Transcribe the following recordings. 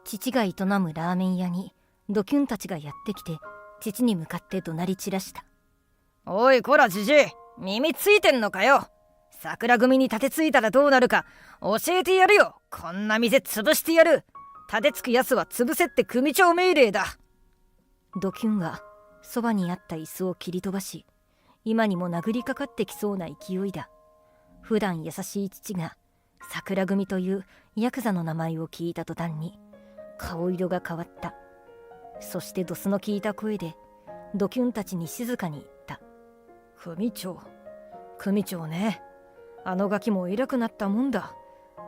父が営むラーメン屋にドキュンたちがやってきて、父に向かって怒鳴り散らした。おいこらじじい、耳ついてんのかよ。桜組に立てついたらどうなるか教えてやるよ。こんな店潰してやる。立てつくやつは潰せって組長命令だ。ドキュンはそばにあった椅子を切り飛ばし、今にも殴りかかってきそうな勢いだ。普段優しい父が桜組というヤクザの名前を聞いた途端に顔色が変わった。そしてドスの効いた声でドキュンたちに静かに言った。組長ね。あのガキも偉くなったもんだ。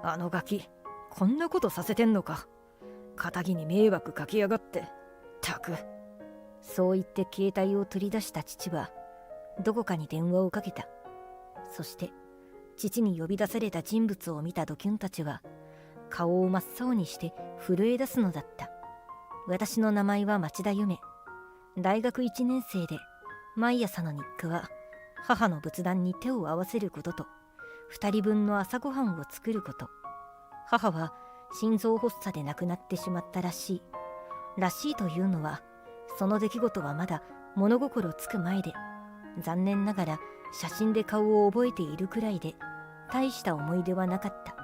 あのガキこんなことさせてんのか。仇に迷惑かけやがって。たく。そう言って携帯を取り出した父はどこかに電話をかけた。そして父に呼び出された人物を見たドキュンたちは顔を真っ青にして震え出すのだった。私の名前は町田ゆめ。大学1年生で、毎朝の日課は母の仏壇に手を合わせることと2人分の朝ごはんを作ること。母は心臓発作で亡くなってしまったらしい。らしいというのは、その出来事はまだ物心つく前で、残念ながら写真で顔を覚えているくらいで大した思い出はなかった。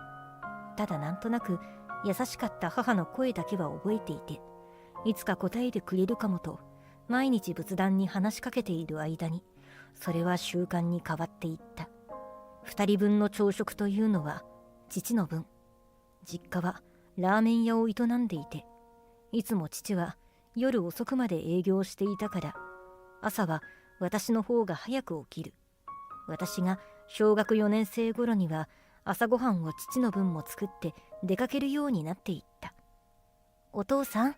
ただなんとなく優しかった母の声だけは覚えていて、いつか答えてくれるかもと毎日仏壇に話しかけている間に、それは習慣に変わっていった。2人分の朝食というのは父の分。実家はラーメン屋を営んでいて、いつも父は夜遅くまで営業していたから、朝は私の方が早く起きる。私が小学4年生頃には朝ごはんを父の分も作って出かけるようになっていった。お父さん、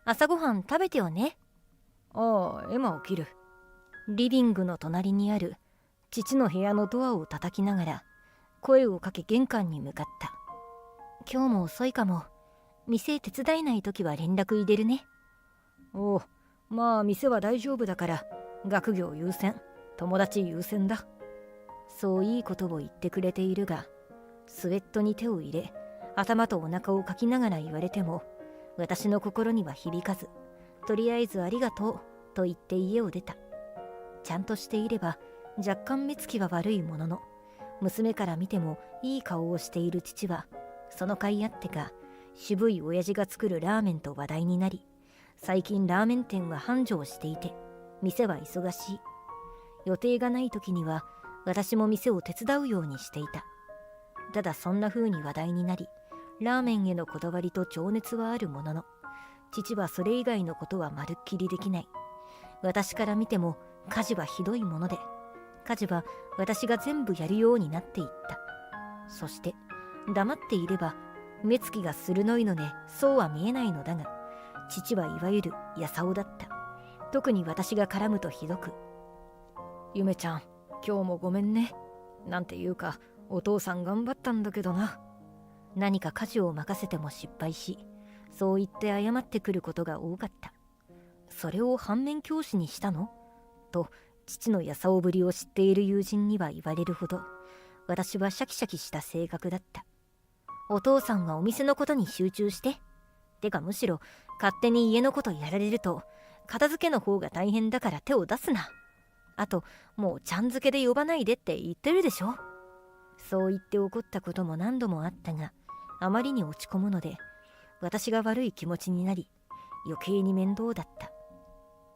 朝ごはん食べてよね。ああ、今起きる。リビングの隣にある父の部屋のドアを叩きながら声をかけ玄関に向かった。今日も遅いかも。店手伝えないときは連絡入れるね。おう、まあ店は大丈夫だから、学業優先、友達優先だ。そういいことを言ってくれているが、スウェットに手を入れ頭とお腹をかきながら言われても、私の心には響かず、とりあえずありがとうと言って家を出た。ちゃんとしていれば若干目つきは悪いものの、娘から見てもいい顔をしている父は、その甲斐あってか渋い親父が作るラーメンと話題になり、最近ラーメン店は繁盛していて店は忙しい。予定がない時には私も店を手伝うようにしていた。ただそんな風に話題になり、ラーメンへのこだわりと情熱はあるものの、父はそれ以外のことはまるっきりできない。私から見ても家事はひどいもので、家事は私が全部やるようになっていった。そして黙っていれば目つきが鋭いのでそうは見えないのだが、父はいわゆるやさおだった。特に私が絡むとひどく、ゆめちゃん、今日もごめんね。なんていうか、お父さん頑張ったんだけどな。何か家事を任せても失敗し、そう言って謝ってくることが多かった。それを反面教師にしたのと父のやさおぶりを知っている友人には言われるほど、私はシャキシャキした性格だった。お父さんはお店のことに集中して。てかむしろ勝手に家のことやられると片付けの方が大変だから手を出すな。あともうちゃん付けで呼ばないでって言ってるでしょ。そう言って怒ったことも何度もあったが、あまりに落ち込むので私が悪い気持ちになり、余計に面倒だった。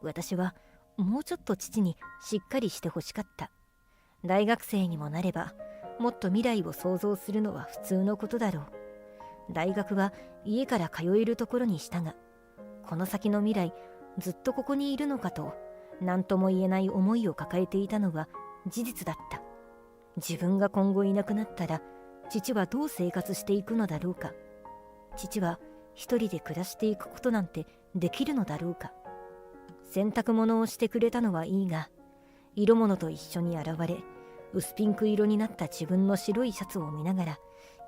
私はもうちょっと父にしっかりしてほしかった。大学生にもなればもっと未来を想像するのは普通のことだろう。大学は家から通えるところにしたが、この先の未来ずっとここにいるのかと何とも言えない思いを抱えていたのは事実だった。自分が今後いなくなったら父はどう生活していくのだろうか。父は一人で暮らしていくことなんてできるのだろうか。洗濯物をしてくれたのはいいが、色物と一緒に現れ薄ピンク色になった自分の白いシャツを見ながら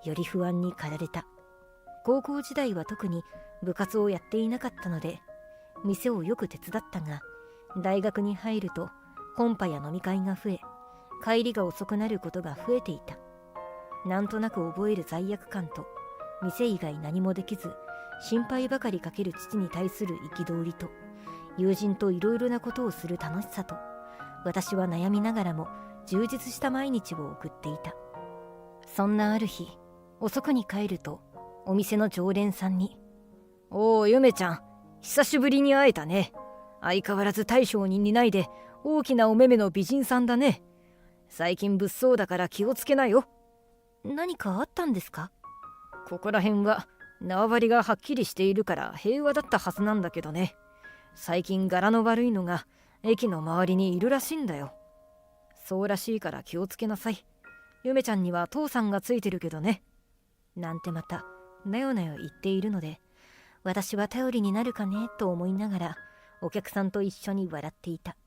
より不安に駆られた。高校時代は特に部活をやっていなかったので店をよく手伝ったが、大学に入るとコンパや飲み会が増え、帰りが遅くなることが増えていた。なんとなく覚える罪悪感と店以外何もできず心配ばかりかける父に対する憤りと、友人といろいろなことをする楽しさと、私は悩みながらも充実した毎日を送っていた。そんなある日、遅くに帰るとお店の常連さんに、おお、ゆめちゃん、久しぶりに会えたね。相変わらず大将に似ないで大きなお目目の美人さんだね。最近物騒だから気をつけなよ。何かあったんですか？ここら辺は縄張りがはっきりしているから平和だったはずなんだけどね。最近柄の悪いのが駅の周りにいるらしいんだよ。そうらしいから気をつけなさい。ゆめちゃんには父さんがついてるけどね。なんてまたなよなよ言っているので、私は頼りになるかねと思いながらお客さんと一緒に笑っていた。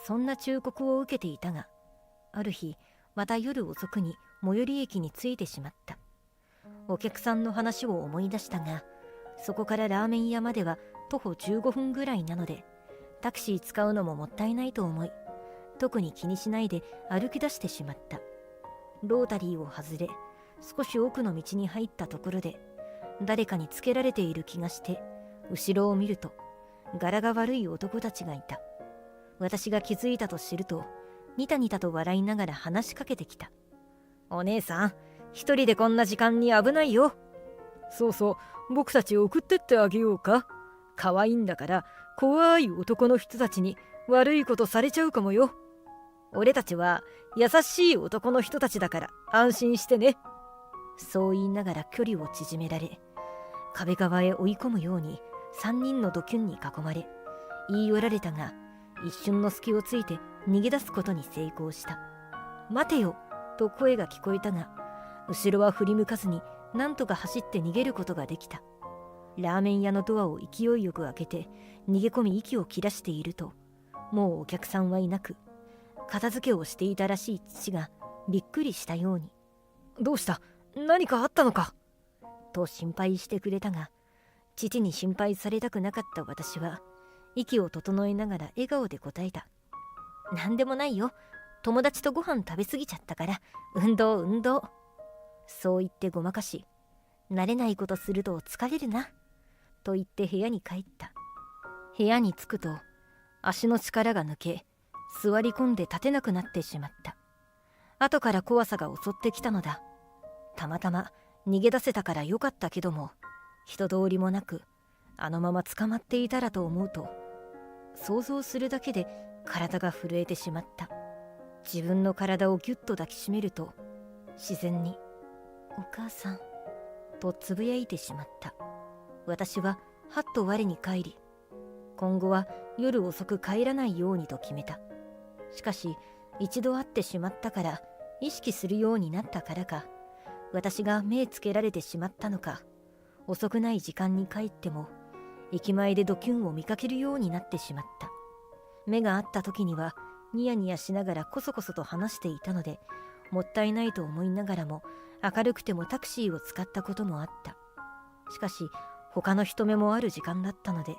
そんな忠告を受けていたが、ある日また夜遅くに最寄り駅に着いてしまった。お客さんの話を思い出したが、そこからラーメン屋までは徒歩15分ぐらいなので、タクシー使うのももったいないと思い、特に気にしないで歩き出してしまった。ロータリーを外れ、少し奥の道に入ったところで誰かにつけられている気がして、後ろを見ると柄が悪い男たちがいた。私が気づいたと知ると、ニタニタと笑いながら話しかけてきた。お姉さん、一人でこんな時間に危ないよ。そうそう、僕たち送ってってあげようか。可愛いんだから怖い男の人たちに悪いことされちゃうかもよ。俺たちは優しい男の人たちだから安心してね。そう言いながら距離を縮められ、壁側へ追い込むように3人のドキュンに囲まれ、言い寄られたが、一瞬の隙をついて逃げ出すことに成功した。待てよと声が聞こえたが、後ろは振り向かずになんとか走って逃げることができた。ラーメン屋のドアを勢いよく開けて逃げ込み息を切らしていると、もうお客さんはいなく、片付けをしていたらしい父がびっくりしたように、どうした？何かあったのか？と心配してくれたが、父に心配されたくなかった私は息を整えながら笑顔で答えた。なんでもないよ。友達とご飯食べ過ぎちゃったから運動。そう言ってごまかし、慣れないことすると疲れるなと言って部屋に帰った。部屋に着くと足の力が抜け、座り込んで立てなくなってしまった。後から怖さが襲ってきたのだ。たまたま逃げ出せたからよかったけども、人通りもなくあのまま捕まっていたらと思うと、想像するだけで体が震えてしまった。自分の体をぎゅっと抱きしめると、自然にお母さんとつぶやいてしまった。私ははっと我に返り、今後は夜遅く帰らないようにと決めた。しかし一度会ってしまったから、意識するようになったからか、私が目つけられてしまったのか、遅くない時間に帰っても駅前でドキュンを見かけるようになってしまった。目が合った時にはニヤニヤしながらコソコソと話していたので、もったいないと思いながらも明るくてもタクシーを使ったこともあった。しかし他の人目もある時間だったので、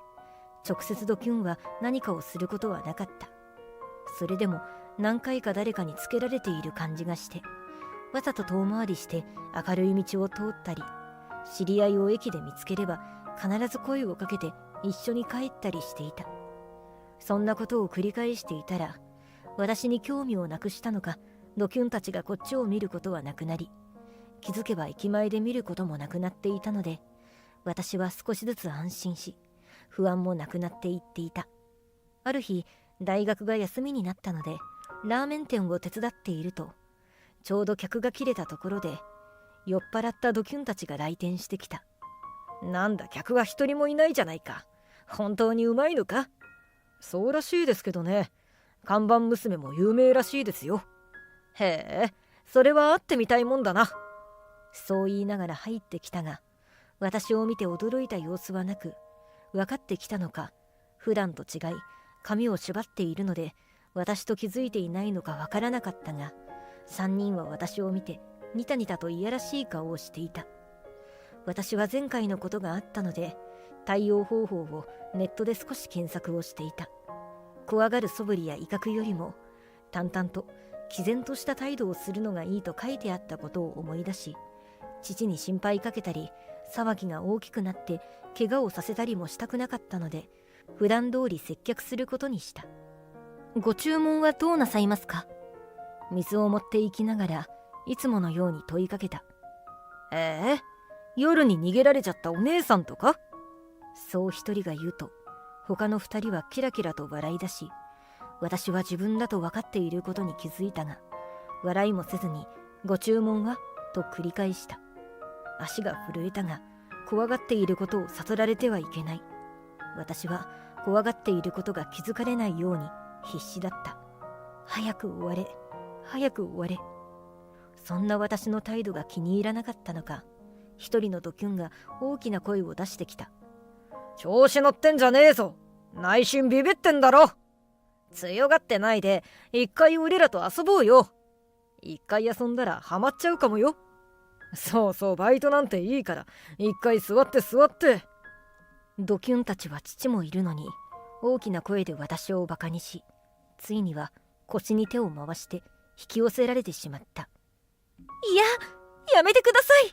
直接ドキュンは何かをすることはなかった。それでも何回か誰かにつけられている感じがして、わざと遠回りして明るい道を通ったり、知り合いを駅で見つければ必ず声をかけて一緒に帰ったりしていた。そんなことを繰り返していたら、私に興味をなくしたのか、ドキュンたちがこっちを見ることはなくなり、気づけば駅前で見ることもなくなっていたので、私は少しずつ安心し、不安もなくなっていっていた。ある日、大学が休みになったのでラーメン店を手伝っていると、ちょうど客が切れたところで酔っ払ったドキュンたちが来店してきた。なんだ、客は一人もいないじゃないか。本当にうまいのか？そうらしいですけどね。看板娘も有名らしいですよ。へえ、それは会ってみたいもんだな。そう言いながら入ってきたが、私を見て驚いた様子はなく、分かってきたのか、普段と違い髪を縛っているので私と気づいていないのかわからなかったが、3人は私を見てニタニタといやらしい顔をしていた。私は前回のことがあったので対応方法をネットで少し検索をしていた。怖がる素振りや威嚇よりも淡々と毅然とした態度をするのがいいと書いてあったことを思い出し、父に心配かけたり騒ぎが大きくなって怪我をさせたりもしたくなかったので、普段通り接客することにした。ご注文はどうなさいますか？水を持って行きながらいつものように問いかけた。夜に逃げられちゃったお姉さんとか？そう一人が言うと、他の二人はキラキラと笑い出し、私は自分だと分かっていることに気づいたが、笑いもせずにご注文はと繰り返した。足が震えたが、怖がっていることを悟られてはいけない。私は怖がっていることが気づかれないように必死だった。早く終われ、早く終われ。そんな私の態度が気に入らなかったのか、一人のドキュンが大きな声を出してきた。調子乗ってんじゃねえぞ。内心ビビってんだろ。強がってないで一回俺らと遊ぼうよ。一回遊んだらハマっちゃうかもよ。そうそう、バイトなんていいから一回座って座って。ドキュンたちは父もいるのに大きな声で私をバカにし、ついには腰に手を回して引き寄せられてしまった。いや、やめてください。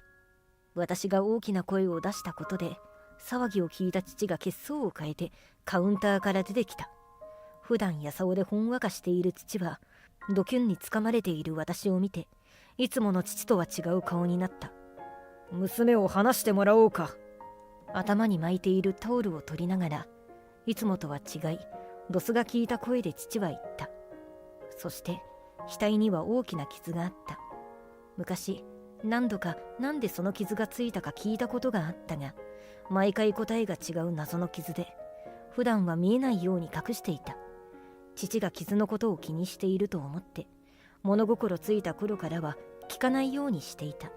私が大きな声を出したことで、騒ぎを聞いた父が血相を変えてカウンターから出てきた。普段やさおでほんわかしている父は、ドキュンにつかまれている私を見て、いつもの父とは違う顔になった。娘を離してもらおうか。頭に巻いているタオルを取りながら、いつもとは違いドスが効いた声で父は言った。そして額には大きな傷があった。昔何度かなんでその傷がついたか聞いたことがあったが、毎回答えが違う謎の傷で、普段は見えないように隠していた。父が傷のことを気にしていると思って、物心ついた頃からは聞かないようにしていた。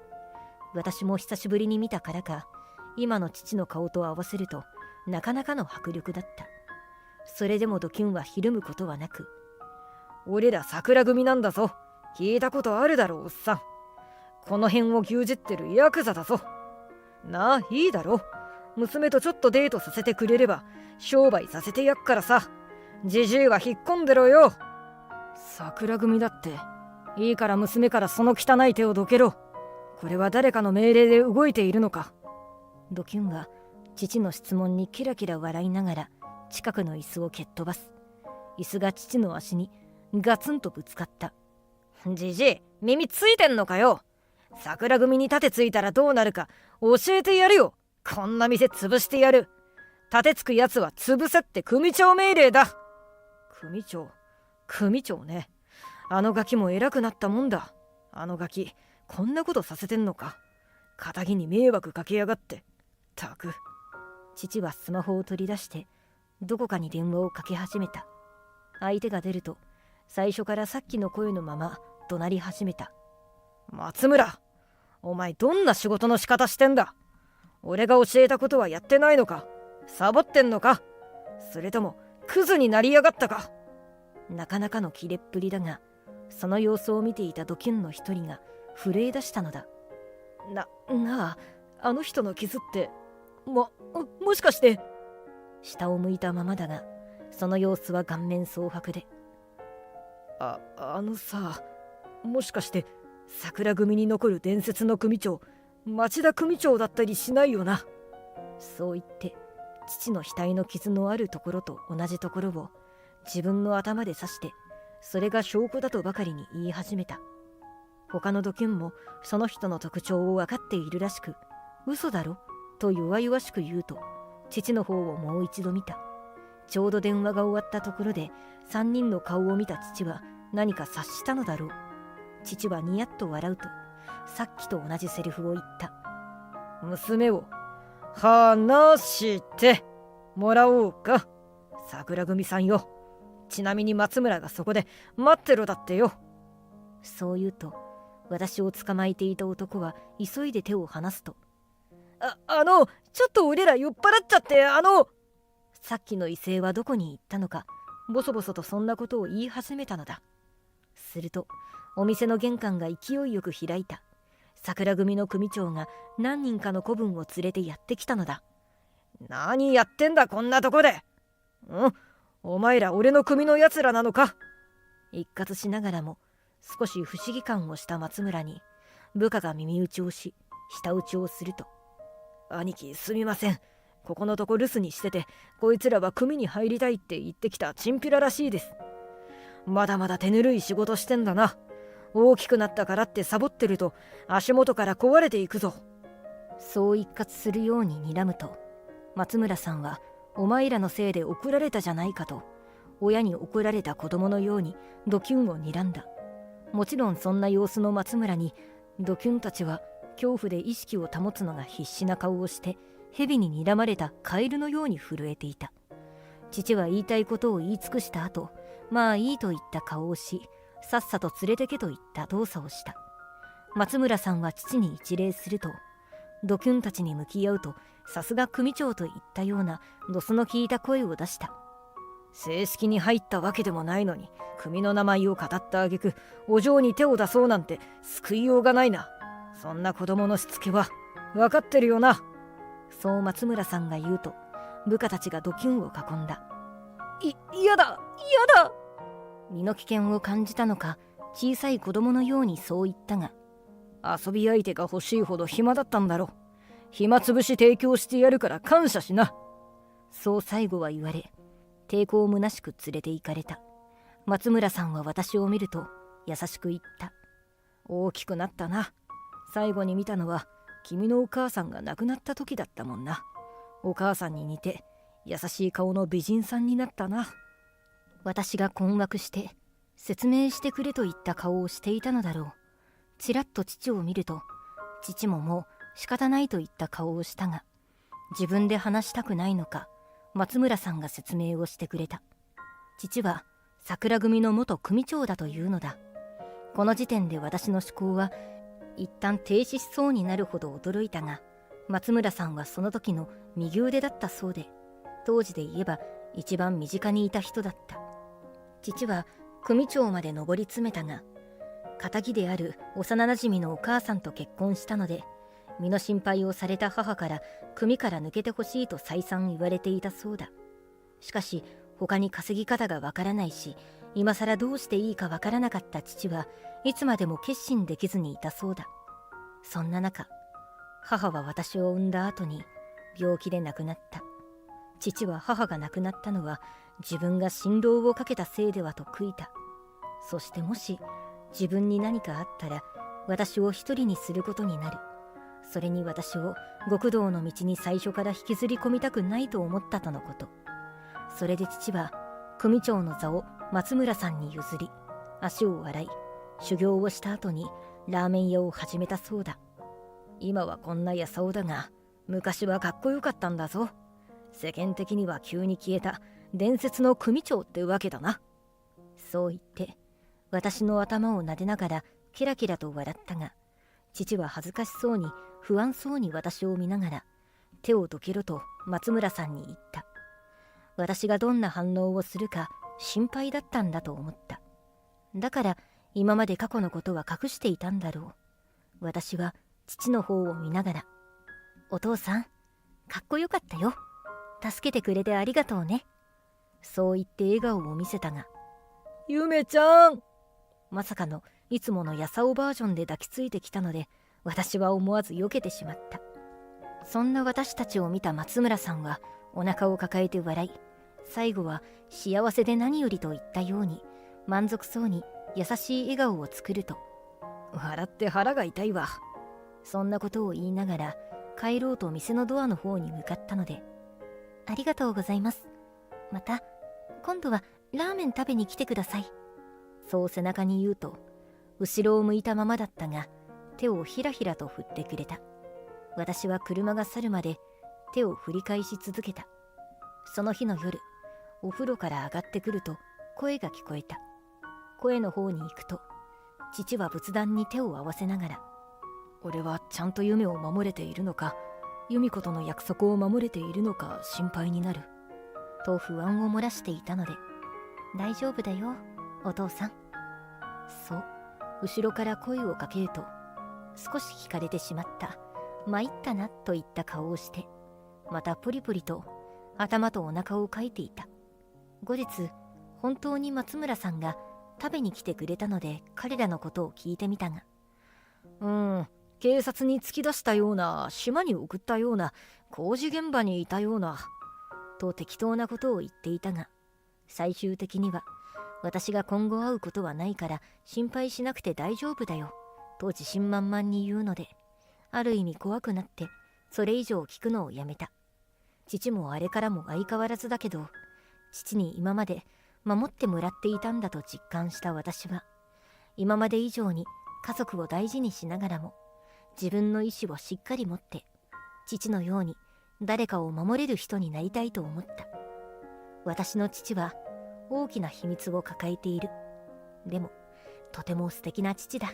私も久しぶりに見たからか、今の父の顔と合わせるとなかなかの迫力だった。それでもドキュンはひるむことはなく、俺ら桜組なんだぞ。聞いたことあるだろう、おっさん。この辺を牛耳ってるヤクザだぞ。なあ、いいだろ。娘とちょっとデートさせてくれれば商売させてやっからさ。じじいは引っ込んでろよ。桜組だって。いいから娘からその汚い手をどけろ。これは誰かの命令で動いているのか。ドキュンは父の質問にキラキラ笑いながら近くの椅子を蹴っ飛ばす。椅子が父の足にガツンとぶつかった。じじい、耳ついてんのかよ。桜組に盾ついたらどうなるか教えてやるよ。こんな店潰してやる。盾つくやつは潰せって組長命令だ。組長ね。あのガキも偉くなったもんだ。あのガキこんなことさせてんのか。仇に迷惑かけやがって。たく。父はスマホを取り出してどこかに電話をかけ始めた。相手が出ると最初からさっきの声のまま怒鳴り始めた。松村、お前どんな仕事の仕方してんだ。俺が教えたことはやってないのか。サボってんのか。それともクズになりやがったか。なかなかのキレっぷりだが、その様子を見ていたドキュンの一人が震え出したのだ。なあ、あの人の傷ってもしかして。下を向いたままだが、その様子は顔面蒼白で、あのさ、もしかして桜組に残る伝説の組長、町田組長だったりしないよな。そう言って父の額の傷のあるところと同じところを自分の頭で刺して、それが証拠だとばかりに言い始めた。他のドキュンもその人の特徴を分かっているらしく、嘘だろと弱々しく言うと、父の方をもう一度見た。ちょうど電話が終わったところで3人の顔を見た父は何か察したのだろう。父はニヤッと笑うと、さっきと同じセリフを言った。娘を話してもらおうか、桜組さんよ。ちなみに松村がそこで待ってろだってよ。そう言うと、私を捕まえていた男は急いで手を離すと、ちょっと俺ら酔っ払っちゃって。さっきの威勢はどこに行ったのか、ボソボソとそんなことを言い始めたのだ。するとお店の玄関が勢いよく開いた。桜組の組長が何人かの子分を連れてやってきたのだ。何やってんだこんなとこで。お前ら俺の組のやつらなのか。一喝しながらも少し不思議感をした松村に部下が耳打ちをし舌打ちをすると、兄貴すみません。ここのとこ留守にしてて、こいつらは組に入りたいって言ってきたチンピラらしいです。まだまだ手ぬるい仕事してんだな。大きくなったからってサボってると足元から壊れていくぞ。そう一括するように睨むと、松村さんはお前らのせいで怒られたじゃないかと、親に怒られた子供のようにドキュンを睨んだ。もちろんそんな様子の松村にドキュンたちは恐怖で意識を保つのが必死な顔をして、蛇に睨まれたカエルのように震えていた。父は言いたいことを言い尽くした後、まあいいといった顔をし、さっさと連れてけといった動作をした。松村さんは父に一礼すると、ドキュンたちに向き合うと、さすが組長といったようなドスの効いた声を出した。正式に入ったわけでもないのに、組の名前を語った挙句、お嬢に手を出そうなんて救いようがないな。そんな子供のしつけは分かってるよな。そう松村さんが言うと、部下たちがドキュンを囲んだ。嫌だ。身の危険を感じたのか、小さい子供のようにそう言ったが、遊び相手が欲しいほど暇だったんだろ。暇つぶし提供してやるから感謝しな。そう最後は言われ、抵抗むなしく連れて行かれた。松村さんは私を見ると優しく言った。大きくなったな。最後に見たのは君のお母さんが亡くなった時だったもんな。お母さんに似て優しい顔の美人さんになったな。私が困惑して説明してくれといった顔をしていたのだろう。ちらっと父を見ると、父ももう仕方ないといった顔をしたが、自分で話したくないのか、松村さんが説明をしてくれた。父は桜組の元組長だというのだ。この時点で私の思考は一旦停止しそうになるほど驚いたが、松村さんはその時の右腕だったそうで、当時で言えば一番身近にいた人だった。父は組長まで上り詰めたが、仇である幼なじみのお母さんと結婚したので、身の心配をされた母から組から抜けてほしいと再三言われていたそうだ。しかし他に稼ぎ方がわからないし、今更どうしていいかわからなかった父はいつまでも決心できずにいたそうだ。そんな中、母は私を産んだ後に病気で亡くなった。父は母が亡くなったのは自分が心労をかけたせいではと悔いた。そしてもし自分に何かあったら私を一人にすることになる。それに私を極道の道に最初から引きずり込みたくないと思ったとのこと。それで父は組長の座を松村さんに譲り、足を洗い修行をした後にラーメン屋を始めたそうだ。今はこんなやさおだが、昔はかっこよかったんだぞ。世間的には急に消えた伝説の組長ってわけだな。そう言って私の頭を撫でながらキラキラと笑ったが、父は恥ずかしそうに不安そうに私を見ながら、手をどけろと松村さんに言った。私がどんな反応をするか心配だったんだと思った。だから今まで過去のことは隠していたんだろう。私は父の方を見ながら、お父さん、かっこよかったよ。助けてくれてありがとうね。そう言って笑顔を見せたが、ゆめちゃん、まさかのいつものやさおバージョンで抱きついてきたので、私は思わず避けてしまった。そんな私たちを見た松村さんはお腹を抱えて笑い、最後は幸せで何よりと言ったように満足そうに優しい笑顔を作ると、笑って腹が痛いわ。そんなことを言いながら帰ろうと店のドアの方に向かったので、ありがとうございます。また今度はラーメン食べに来てください。そう背中に言うと、後ろを向いたままだったが手をひらひらと振ってくれた。私は車が去るまで手を振り返し続けた。その日の夜、お風呂から上がってくると声が聞こえた。声の方に行くと、父は仏壇に手を合わせながら、俺はちゃんと夢を守れているのか、由美子との約束を守れているのか心配になると不安を漏らしていたので、大丈夫だよお父さん。そう後ろから声をかけると、少し惹かれてしまった、参ったなといった顔をして、またポリポリと頭とお腹をかいていた。後日本当に松村さんが食べに来てくれたので彼らのことを聞いてみたが、警察に突き出したような、島に送ったような、工事現場にいたような、と適当なことを言っていたが、最終的には私が今後会うことはないから心配しなくて大丈夫だよと自信満々に言うので、ある意味怖くなってそれ以上聞くのをやめた。父もあれからも相変わらずだけど、父に今まで守ってもらっていたんだと実感した私は、今まで以上に家族を大事にしながらも自分の意志をしっかり持って父のように誰かを守れる人になりたいと思った。私の父は大きな秘密を抱えている。でもとても素敵な父だ。